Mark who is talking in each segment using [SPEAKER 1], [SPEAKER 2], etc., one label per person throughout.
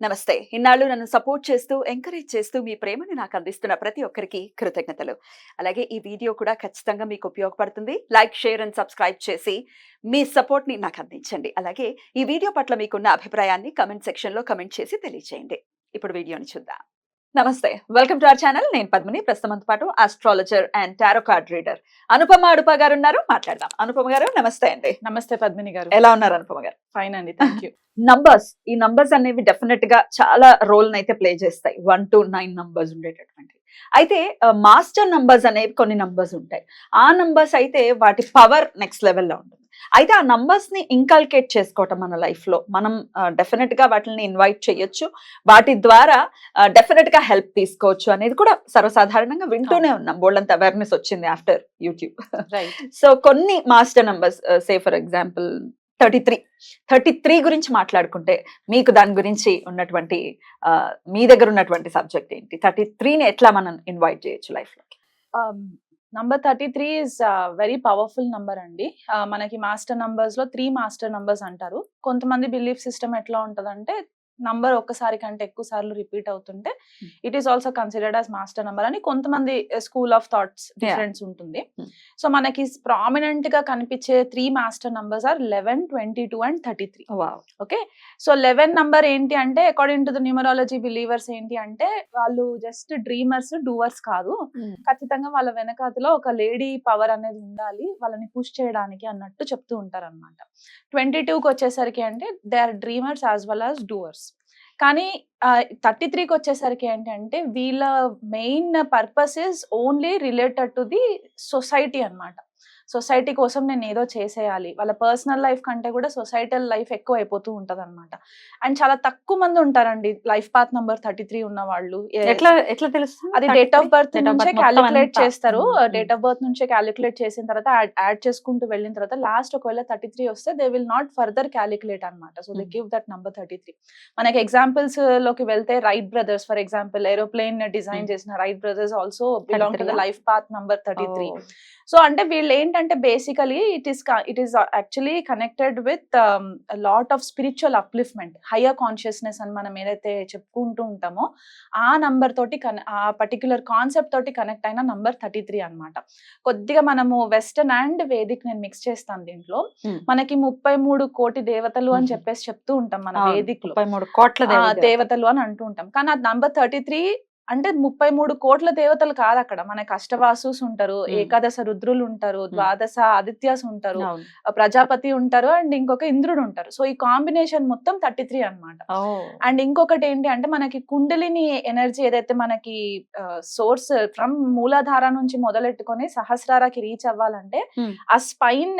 [SPEAKER 1] నమస్తే. ఇన్నాళ్ళు నన్ను సపోర్ట్ చేస్తూ, ఎంకరేజ్ చేస్తూ మీ ప్రేమని నాకు అందిస్తున్న ప్రతి ఒక్కరికి కృతజ్ఞతలు. అలాగే ఈ వీడియో కూడా ఖచ్చితంగా మీకు ఉపయోగపడుతుంది. లైక్, షేర్ అండ్ సబ్స్క్రైబ్ చేసి మీ సపోర్ట్‌ని నాకు అందించండి. అలాగే ఈ వీడియో పట్ల మీకున్న అభిప్రాయాన్ని కామెంట్ సెక్షన్‌లో కామెంట్ చేసి తెలియజేయండి. ఇప్పుడు వీడియోని చూద్దాం. నమస్తే. Welcome to our channel. నేను పద్మిని. ప్రస్తుతం మనతో పాటు astrologer and tarot card reader Anupama Adupa garu ఉన్నారు. మాట్లాడదాం. అనుపమ గారు నమస్తే అండి.
[SPEAKER 2] నమస్తే పద్మిని గారు.
[SPEAKER 1] ఎలా ఉన్నారు అనుపమ గారు?
[SPEAKER 2] ఫైన్ అండి, థ్యాంక్ యూ.
[SPEAKER 1] ఈ నంబర్స్ అనేవి డెఫినెట్ గా చాలా రోల్ అయితే ప్లే చేస్తాయి. 1 to 9 నంబర్స్ ఉండేటటువంటి. అయితే మాస్టర్ నంబర్స్ అనేవి కొన్ని నంబర్స్ ఉంటాయి. ఆ నంబర్స్ అయితే వాటి పవర్ నెక్స్ట్ లెవెల్లో ఉంటుంది. అయితే ఆ నంబర్స్ ని ఇంకల్కేట్ చేసుకోవటం మన లైఫ్ లో మనం డెఫినెట్ గా వాటిని ఇన్వైట్ చేయొచ్చు. వాటి ద్వారా డెఫినెట్ గా హెల్ప్ తీసుకోవచ్చు అనేది కూడా సర్వసాధారణంగా వింటూనే ఉన్నాం. బోల్డంత అవేర్నెస్ వచ్చింది ఆఫ్టర్ యూట్యూబ్. సో కొన్ని master numbers say for example 33 గురించి మాట్లాడుకుంటే మీకు దాని గురించి ఉన్నటువంటి మీ దగ్గర ఉన్నటువంటి సబ్జెక్ట్ ఏంటి? 33ని ఎట్లా మనం ఇన్వైట్ చేయొచ్చు లైఫ్ లో?
[SPEAKER 2] Number 33 is very powerful number అండి. మనకి మాస్టర్ నంబర్స్ లో 3 మాస్టర్ నంబర్స్ అంటారు. కొంతమంది బిలీఫ్ సిస్టమ్ ఎట్లా ఉంటదంటే నంబర్ ఒక్కసారి కంటే ఎక్కువ సార్లు రిపీట్ అవుతుంటే it is also considered as master number అని కొంతమంది స్కూల్ ఆఫ్ థాట్స్ డిఫరెన్స్ ఉంటుంది. సో మనకి ప్రామినెంట్ గా కనిపించే 3 master numbers are 11, 22 and 33. Okay, so 11 number ఏంటి అంటే according to the numerology believers ఏంటి అంటే వాళ్ళు జస్ట్ డ్రీమర్స్, డూవర్స్ కాదు. ఖచ్చితంగా వాళ్ళ వెనకాతలో ఒక లేడీ పవర్ అనేది ఉండాలి వాళ్ళని పుష్ చేయడానికి అన్నట్టు చెప్తూ ఉంటారు అనమాట. 22కి వచ్చేసరికి అంటే they are dreamers as well as doers. కానీ 33కి వచ్చేసరికి ఏంటంటే వీళ్ళ main purpose is only related to the society అన్నమాట. సొసైటీ కోసం నేను ఏదో చేసేయాలి. వాళ్ళ పర్సనల్ లైఫ్ కంటే కూడా సొసైటల్ లైఫ్ ఎక్కువ అయిపోతూ ఉంటది అనమాట. అండ్ చాలా తక్కువ మంది ఉంటారండి లైఫ్ పాత్ నంబర్ 33 ఉన్న వాళ్ళు.
[SPEAKER 1] ఎట్లా తెలుస్తుంది?
[SPEAKER 2] అది డేట్ ఆఫ్ బర్త్ నుంచే క్యాలిక్యులేట్ చేస్తారు. డేట్ ఆఫ్ బర్త్ నుంచే క్యాలిక్యులేట్ చేసిన తర్వాత యాడ్ చేసుకుంటూ వెళ్ళిన తర్వాత లాస్ట్ ఒకవేళ 33 వస్తే they will not further calculate అనమాట. So they give that number 33. మనకి ఎగ్జాంపుల్స్ లోకి వెళ్తే Wright brothers for example aeroplane design చేసిన Wright brothers also belong to the life path number 33. So అంటే వీళ్ళు ఏంటంటే basically it is actually connected with lot of spiritual upliftment, higher consciousness అని మనం ఏదైతే చెప్పుకుంటూ ఉంటామో ఆ నంబర్ తోటి ఆ పర్టికులర్ కాన్సెప్ట్ తోటి కనెక్ట్ అయిన నంబర్ 33 అన్నమాట. కొద్దిగా మనము వెస్టర్న్ అండ్ వేదిక్ నేను మిక్స్ చేస్తాను దీంట్లో. మనకి 33 కోటి దేవతలు అని చెప్పేసి చెప్తూ ఉంటాం మన వేదిక్ లో,
[SPEAKER 1] 33 కోట్ల
[SPEAKER 2] దేవతలు అని అంటూ ఉంటాం. కానీ ఆ నంబర్ 33 అంటే 33 కోట్ల దేవతలు కాదు. అక్కడ మనకి అష్టవాసుస్ ఉంటారు, ఏకాదశ రుద్రులు ఉంటారు, ద్వాదశ ఆదిత్యాస్ ఉంటారు, ప్రజాపతి ఉంటారు అండ్ ఇంకొక ఇంద్రుడు ఉంటారు. సో ఈ కాంబినేషన్ మొత్తం 33 అన్నమాట. అండ్ ఇంకొకటి ఏంటి అంటే మనకి కుండలిని ఎనర్జీ ఏదైతే మనకి సోర్స్ ఫ్రమ్ మూలాధార నుంచి మొదలెట్టుకొని సహస్రారాకి రీచ్ అవ్వాలంటే ఆ స్పైన్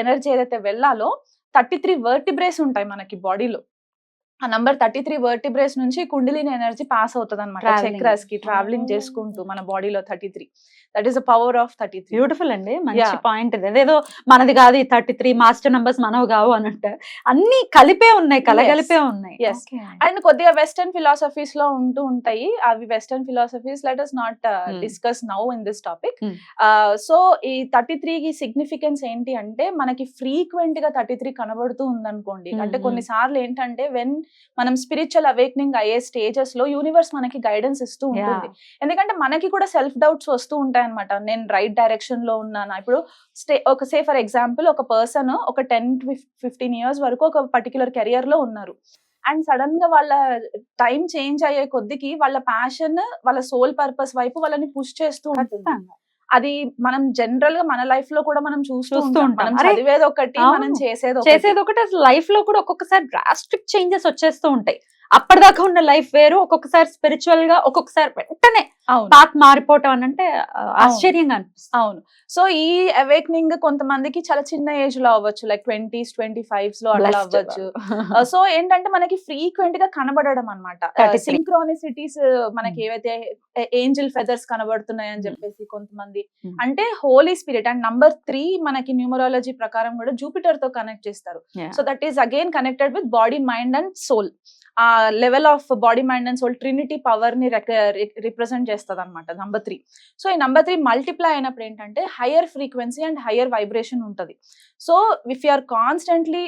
[SPEAKER 2] ఎనర్జీ ఏదైతే వెళ్ళాలో 33 వర్టిబ్రేస్ ఉంటాయి మనకి బాడీలో. ఆ నంబర్ 33 వర్టిబ్రేస్ నుంచి కుండలిని ఎనర్జీ పాస్ అవుతుంది అనమాట. చక్రాస్ కి ట్రావెలింగ్ చేసుకుంటూ మన బాడీలో 33. That is the power of 33.
[SPEAKER 1] Beautiful అండి, మంచి పాయింట్. అదేదో మనది కాదు 33 మాస్టర్ నంబర్స్ మనవి కావు అని అంటే అన్ని కలిపే ఉన్నాయి, కలగలిపే ఉన్నాయి.
[SPEAKER 2] అండ్ కొద్దిగా వెస్టర్న్ ఫిలాసఫీస్ లో ఉంటూ ఉంటాయి అవి. Western philosophies let us not discuss now in this topic. So ఈ 33 కి సిగ్నిఫికెన్స్ ఏంటి అంటే మనకి ఫ్రీక్వెంట్ గా 33 కనబడుతూ ఉందనుకోండి. అంటే కొన్నిసార్లు ఏంటంటే వెన్ మనం స్పిరిచువల్ అవేక్నింగ్ అయ్యే స్టేజెస్ లో యూనివర్స్ మనకి గైడెన్స్ ఇస్తూ ఉంటుంది. ఎందుకంటే మనకి కూడా సెల్ఫ్ డౌట్స్ వస్తూ ఉంటాయి అనమాట. నేను రైట్ డైరెక్షన్ లో ఉన్నానా? ఇప్పుడు ఒక సే ఫర్ ఎగ్జాంపుల్ ఒక పర్సన్ ఒక 10 to 15 years వరకు ఒక పర్టికులర్ కెరియర్ లో ఉన్నారు. అండ్ సడన్ గా వాళ్ళ టైం చేంజ్ అయ్యే కొద్దికి వాళ్ళ ప్యాషన్, వాళ్ళ సోల్ పర్పస్ వైపు వాళ్ళని పుష్ చేస్తూ ఉంటుంది. అది మనం జనరల్ గా మన లైఫ్ లో కూడా మనం చూస్తూ ఉంటాం. మనం చదివేది ఒకటి, మనం చేసేది
[SPEAKER 1] ఒకటి. లైఫ్ లో కూడా ఒక్కొక్కసారి డ్రాస్టిక్ చేంజెస్ వచ్చేస్తూ ఉంటాయి. అప్పటిదాకా ఉన్న లైఫ్ వేరు, ఒక్కొక్కసారి స్పిరిచువల్ గా, ఒక్కొక్కసారి వెంటనే పాత్ మారిపోవటం అని అంటే ఆశ్చర్యంగా అనిపిస్తుంది.
[SPEAKER 2] అవును. సో ఈ అవేక్నింగ్ కొంతమందికి చాలా చిన్న ఏజ్ లో అవ్వచ్చు, లైక్ 20s, 25s లో అట్లా అవ్వచ్చు. సో ఏంటంటే మనకి ఫ్రీక్వెంట్ గా కనబడడం అనమాట. సింక్రోనిసిటీస్ మనకి ఏవైతే ఏంజల్ ఫెదర్స్ కనబడుతున్నాయి అని చెప్పేసి కొంతమంది అంటే హోలీ స్పిరిట్. అండ్ నంబర్ 3 మనకి న్యూమరాలజీ ప్రకారం కూడా జూపిటర్ తో కనెక్ట్ చేస్తారు. So that is again connected with body, mind and soul. ఆ level of body, mind and soul trinity power ని రిప్రజెంట్ చేస్తుంది అనమాట నంబర్ 3. సో ఈ నంబర్ 3 మల్టిప్లై అయినప్పుడు ఏంటంటే higher frequency and higher vibration ఉంటది. So if you are constantly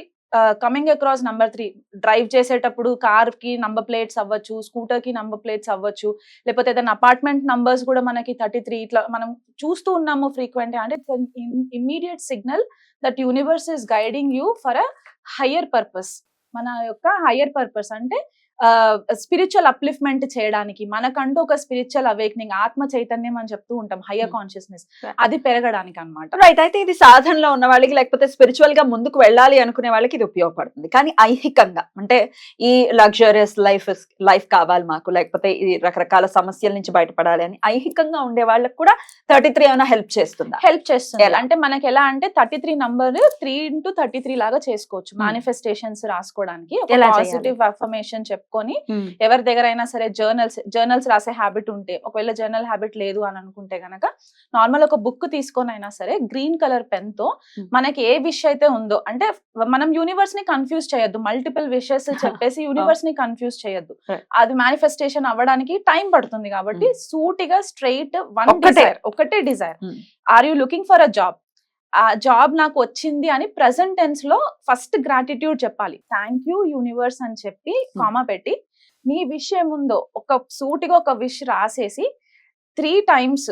[SPEAKER 2] coming across number 3 drive చేసేటప్పుడు car కి నంబర్ ప్లేట్స్ అవ్వచ్చు, స్కూటర్ కి నంబర్ ప్లేట్స్ అవ్వచ్చు, లేకపోతే ఏదైనా అపార్ట్మెంట్ నంబర్స్ కూడా మనకి 33 ఇట్లా మనం చూస్తూ ఉన్నాము ఫ్రీక్వెంట్ అంటే immediate signal that universe is guiding you for a higher purpose. మన యొక్క హయ్యర్ పర్పస్ అంటే స్పిరిచువల్ అప్లిఫ్ట్మెంట్ చేయడానికి, మనకంటూ ఒక స్పిరిచువల్ అవేక్నింగ్, ఆత్మ చైతన్యం అని చెప్తూ ఉంటాం, హయ్యర్ కాన్షియస్నెస్, అది పెరగడానికి అన్నమాట.
[SPEAKER 1] రైట్. అయితే ఇది సాధనలో ఉన్న వాళ్ళకి లేకపోతే స్పిరిచువల్ గా ముందుకు వెళ్ళాలి అనుకునే వాళ్ళకి ఇది ఉపయోగపడుతుంది. కానీ ఐహికంగా అంటే ఈ లగ్జరియస్ లైఫ్ కావాలి మాకు, లేకపోతే ఈ రకరకాల సమస్యల నుంచి బయటపడాలి అని ఐహికంగా ఉండే వాళ్ళకి కూడా 33 ఏమైనా హెల్ప్ చేస్తుందా?
[SPEAKER 2] హెల్ప్ చేస్తుంది.
[SPEAKER 1] ఎలా?
[SPEAKER 2] అంటే మనకి ఎలా అంటే 33 నంబర్ 3x33 లాగా చేసుకోవచ్చు. మేనిఫెస్టేషన్స్ రాసుకోవడానికి
[SPEAKER 1] ఎలా
[SPEAKER 2] పాజిటివ్ అఫర్మేషన్ చెప్పుకొని, ఎవరి దగ్గర అయినా సరే జర్నల్స్ రాసే హ్యాబిట్ ఉంటే, ఒకవేళ జర్నల్ హ్యాబిట్ లేదు అని అనుకుంటే గనక నార్మల్ ఒక బుక్ తీసుకొని అయినా సరే గ్రీన్ కలర్ పెన్ తో మనకి ఏ విష్ అయితే ఉందో, అంటే మనం యూనివర్స్ ని కన్ఫ్యూజ్ చేయొద్దు, మల్టిపుల్ విషెస్ చెప్పేసి యూనివర్స్ ని కన్ఫ్యూజ్ చేయొద్దు. అది మేనిఫెస్టేషన్ అవ్వడానికి టైం పడుతుంది కాబట్టి సూటిగా స్ట్రైట్ ఒకటే desire. Are you looking for a job? ఆ జాబ్ నాకు వచ్చింది అని ప్రెసెంట్ టెన్స్ లో ఫస్ట్ గ్రాటిట్యూడ్ చెప్పాలి. థ్యాంక్ యూ యూనివర్స్ అని చెప్పి కామా పెట్టి మీ విష్ ఏముందో ఒక సూటిగా ఒక విష్ రాసేసి 3 times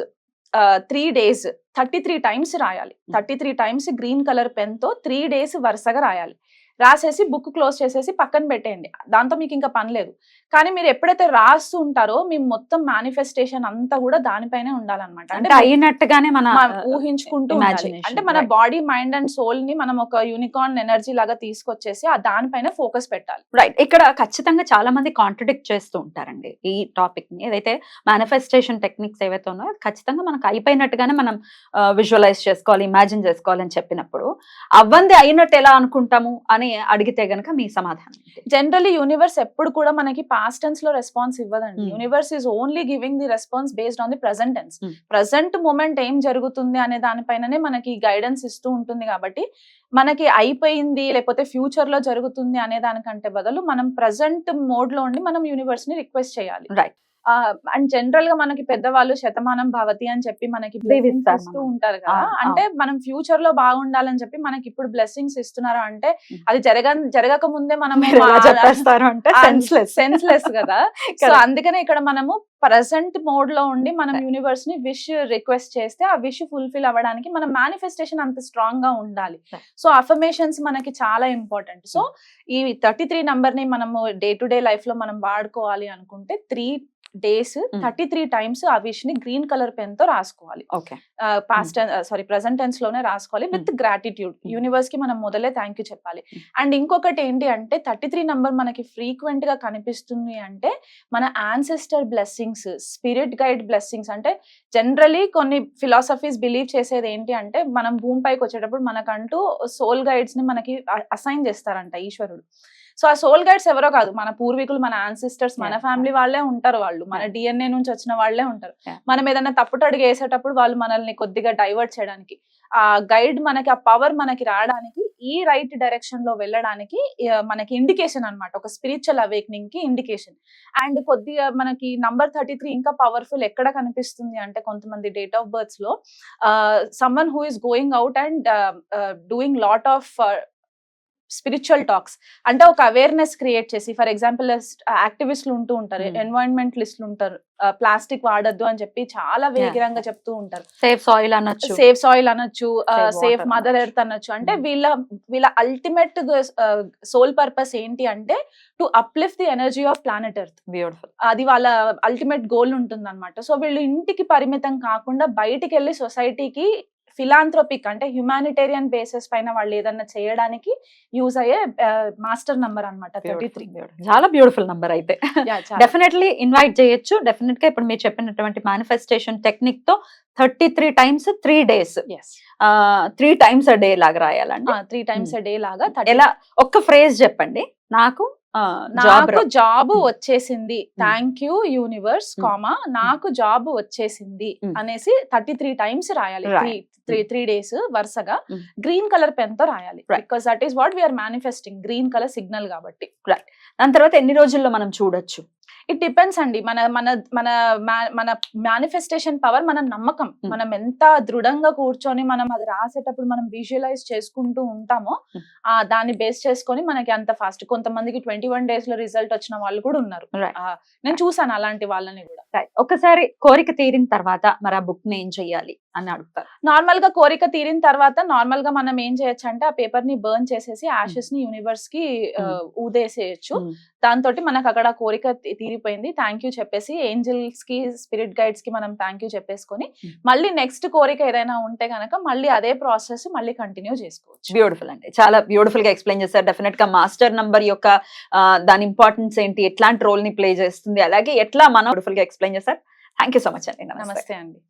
[SPEAKER 2] 3 days 33 times రాయాలి. 33 times గ్రీన్ కలర్ పెన్ తో 3 days వరుసగా రాయాలి. రాసేసి బుక్ క్లోజ్ చేసేసి పక్కన పెట్టేయండి. దాంతో మీకు ఇంకా పని లేదు. కానీ మీరు ఎప్పుడైతే రాస్తూ ఉంటారో మీ మొత్తం మేనిఫెస్టేషన్ అంతా కూడా దానిపైనే ఉండాలన్నమాట.
[SPEAKER 1] అంటే అయినట్టుగానే మన
[SPEAKER 2] ఊహించుకుంటూ ఉండాలి. అంటే మన బాడీ, మైండ్ అండ్ సోల్ ని మనం ఒక యూనికార్న్ ఎనర్జీ లాగా తీసుకొచ్చేసి దానిపైన ఫోకస్ పెట్టాలి.
[SPEAKER 1] రైట్. ఇక్కడ ఖచ్చితంగా చాలా మంది కాంట్రడిక్ట్ చేస్తూ ఉంటారండి ఈ టాపిక్ ని. ఏదైతే మేనిఫెస్టేషన్ టెక్నిక్స్ ఏవైతే ఉన్నాయో ఖచ్చితంగా మనకు అయిపోయినట్టుగానే మనం విజువలైజ్ చేసుకోవాలి, ఇమాజిన్ చేసుకోవాలి అని చెప్పినప్పుడు అవ్వంది అయినట్టు ఎలా అనుకుంటాము అని అడిగితే గనక మీ సమాధానం?
[SPEAKER 2] జనరల్లీ యూనివర్స్ ఎప్పుడు కూడా మనకి పాస్ట్ టెన్స్ లో రెస్పాన్స్ ఇవ్వదండి. Universe is only giving the response based on the present tense. Present moment ఏం జరుగుతుంది అనే దానిపైననే మనకి గైడెన్స్ ఇస్తూ ఉంటుంది. కాబట్టి మనకి అయిపోయింది లేకపోతే ఫ్యూచర్ లో జరుగుతుంది అనే దానికంటే బదులు మనం ప్రెసెంట్ మోడ్ లో ఉండి మనం యూనివర్స్ ని రిక్వెస్ట్ చేయాలి.
[SPEAKER 1] రైట్.
[SPEAKER 2] అండ్ జనరల్ గా మనకి పెద్దవాళ్ళు శతమానం భవతి అని చెప్పి మనకి బ్లెస్సింగ్స్ ఇస్తూ ఉంటారు కదా. అంటే మనం ఫ్యూచర్ లో బాగుండాలని చెప్పి మనకి ఇప్పుడు బ్లెస్సింగ్స్ ఇస్తున్నారు అంటే అది జరగక ముందే మనం సెన్స్లెస్ కదా. సో అందుకనే ఇక్కడ మనము ప్రెసెంట్ మోడ్ లో ఉండి మనం యూనివర్స్ ని విష్ రిక్వెస్ట్ చేస్తే ఆ విష్ ఫుల్ఫిల్ అవ్వడానికి మన మేనిఫెస్టేషన్ అంత స్ట్రాంగ్ గా ఉండాలి. సో అఫర్మేషన్స్ మనకి చాలా ఇంపార్టెంట్. సో ఈ 33 నంబర్ ని మనము డే టు డే లైఫ్ లో మనం వాడుకోవాలి అనుకుంటే 3 days 33 times ఆ విష్ ని గ్రీన్ కలర్ పెన్ తో రాసుకోవాలి. ప్రెసెంట్ టెన్స్ లోనే రాసుకోవాలి విత్ గ్రాటిట్యూడ్. యూనివర్స్ కి మనం మొదలే థ్యాంక్ యూ చెప్పాలి. అండ్ ఇంకొకటి ఏంటి అంటే 33 నంబర్ మనకి ఫ్రీక్వెంట్ గా కనిపిస్తుంది అంటే మన ancestor blessings, spirit guide blessings. అంటే జనరలీ కొన్ని ఫిలాసఫీస్ బిలీవ్ చేసేది ఏంటి అంటే మనం భూమి పైకి వచ్చేటప్పుడు మనకంటూ సోల్ గైడ్స్ ని మనకి అసైన్ చేస్తారంట ఈశ్వరుడు. సో ఆ సోల్ గైడ్స్ ఎవరో కాదు, మన పూర్వీకులు, మన యాన్సిస్టర్స్, మన ఫ్యామిలీ వాళ్ళే ఉంటారు. వాళ్ళు మన డిఎన్ఏ నుంచి వచ్చిన వాళ్ళే ఉంటారు. మనం ఏదైనా తప్పుట అడుగు వేసేటప్పుడు వాళ్ళు మనల్ని కొద్దిగా డైవర్ట్ చేయడానికి, ఆ గైడ్ మనకి, ఆ పవర్ మనకి రావడానికి, ఈ రైట్ డైరెక్షన్ లో వెళ్ళడానికి మనకి ఇండికేషన్ అన్నమాట. ఒక స్పిరిచువల్ అవేక్నింగ్ కి ఇండికేషన్. అండ్ కొద్దిగా మనకి నంబర్ 33 ఇంకా పవర్ఫుల్ ఎక్కడ కనిపిస్తుంది అంటే కొంతమంది డేట్ ఆఫ్ బర్త్స్ లో someone who is going out and doing lot of spiritual talks. అంటే ఒక అవేర్నెస్ క్రియేట్ చేసి, ఫర్ ఎగ్జాంపుల్ యాక్టివిస్టులు ఉంటూ ఉంటారు, ఎన్వైరన్మెంటలిస్టులు ఉంటారు, ప్లాస్టిక్ వాడద్దు అని చెప్పి చాలా వేగిరంగా చెప్తూ ఉంటారు.
[SPEAKER 1] సేఫ్ సాయిల్ అనొచ్చు,
[SPEAKER 2] సేఫ్ మదర్ ఎర్త్ అనొచ్చు. అంటే వీళ్ళ అల్టిమేట్ సోల్ పర్పస్ ఏంటి అంటే to uplift the energy of planet earth.
[SPEAKER 1] Beautiful.
[SPEAKER 2] అది వాళ్ళ అల్టిమేట్ గోల్ ఉంటుంది అనమాట. సో వీళ్ళు ఇంటికి పరిమితం కాకుండా బయటికి వెళ్ళి సొసైటీకి ఫిలాంథ్రోపిక్ అంటే హ్యుమానిటేరియన్ బేసిస్ పైన వాళ్ళు ఏదన్నా చేయడానికి యూజ్ అయ్యే మాస్టర్ నంబర్ అన్నమాట 33.
[SPEAKER 1] చాలా బ్యూటిఫుల్ నంబర్. అయితే డెఫినెట్లీ ఇన్వైట్ చేయొచ్చు. డెఫినెట్ గా ఇప్పుడు మీరు చెప్పినటువంటి మేనిఫెస్టేషన్ టెక్నిక్ తో 33 times 3 days 3 times a day లాగా రాయాలండి.
[SPEAKER 2] 3 times a day లాగా
[SPEAKER 1] ఎలా ఒక్క ఫ్రేజ్ చెప్పండి. నాకు
[SPEAKER 2] నాకు జాబ్
[SPEAKER 1] Hmm.
[SPEAKER 2] వచ్చేసింది, థ్యాంక్ యూ యూనివర్స్, కామా నాకు జాబ్ వచ్చేసింది అనేసి 33 టైమ్స్ రాయాలి.
[SPEAKER 1] Right.
[SPEAKER 2] త్రీ డేస్ వరుసగా
[SPEAKER 1] Hmm.
[SPEAKER 2] గ్రీన్ కలర్ పెన్ తో రాయాలి.
[SPEAKER 1] Right.
[SPEAKER 2] Because that is what we are manifesting, green colour signal కాబట్టి.
[SPEAKER 1] దాని తర్వాత ఎన్ని రోజుల్లో మనం చూడొచ్చు?
[SPEAKER 2] ఇట్ డిపెండ్స్ అండి. మన మన మన మన మేనిఫెస్టేషన్ పవర్, మన నమ్మకం, మనం ఎంత దృఢంగా కూర్చొని మనం అది రాసేటప్పుడు మనం విజువలైజ్ చేసుకుంటూ ఉంటామో దాన్ని బేస్ చేసుకొని మనకి అంత ఫాస్ట్. కొంతమందికి 21 days లో రిజల్ట్ వచ్చిన వాళ్ళు కూడా ఉన్నారు.
[SPEAKER 1] Right.
[SPEAKER 2] నేను చూసాను అలాంటి వాళ్ళని కూడా.
[SPEAKER 1] ఒకసారి కోరిక తీరిన తర్వాత మరి ఆ బుక్ ని ఏం చెయ్యాలి అని అడుగుతారు.
[SPEAKER 2] నార్మల్ గా కోరిక తీరిన తర్వాత నార్మల్ గా మనం ఏం చేయొచ్చు అంటే ఆ పేపర్ ని బర్న్ చేసేసి యాషెస్ ని యూనివర్స్ కి ఊదేసేయచ్చు. దాంతో మనకు అక్కడ కోరిక తీరిపోయింది, థ్యాంక్ యూ చెప్పేసి ఏంజల్స్ కి, స్పిరిట్ గైడ్స్ కి మనం థ్యాంక్ యూ చెప్పేసుకొని మళ్ళీ నెక్స్ట్ కోరిక ఏదైనా ఉంటే కనుక మళ్ళీ అదే ప్రాసెస్ మళ్ళీ కంటిన్యూ చేసుకోవచ్చు.
[SPEAKER 1] బ్యూటిఫుల్ అండి, చాలా బ్యూటిఫుల్ గా ఎక్స్ప్లెయిన్ చేశారు. డెఫినెట్ గా మాస్టర్ నంబర్ యొక్క దాని ఇంపార్టెన్స్ ఏంటి, ఎట్లాంటి రోల్ ని ప్లే చేస్తుంది, అలాగే ఎట్లా మనం బ్యూటిఫుల్ గా ఎక్స్ప్లెయిన్ చేశారు. థ్యాంక్ యూ సో మచ్ అండి.
[SPEAKER 2] నమస్తే అండి.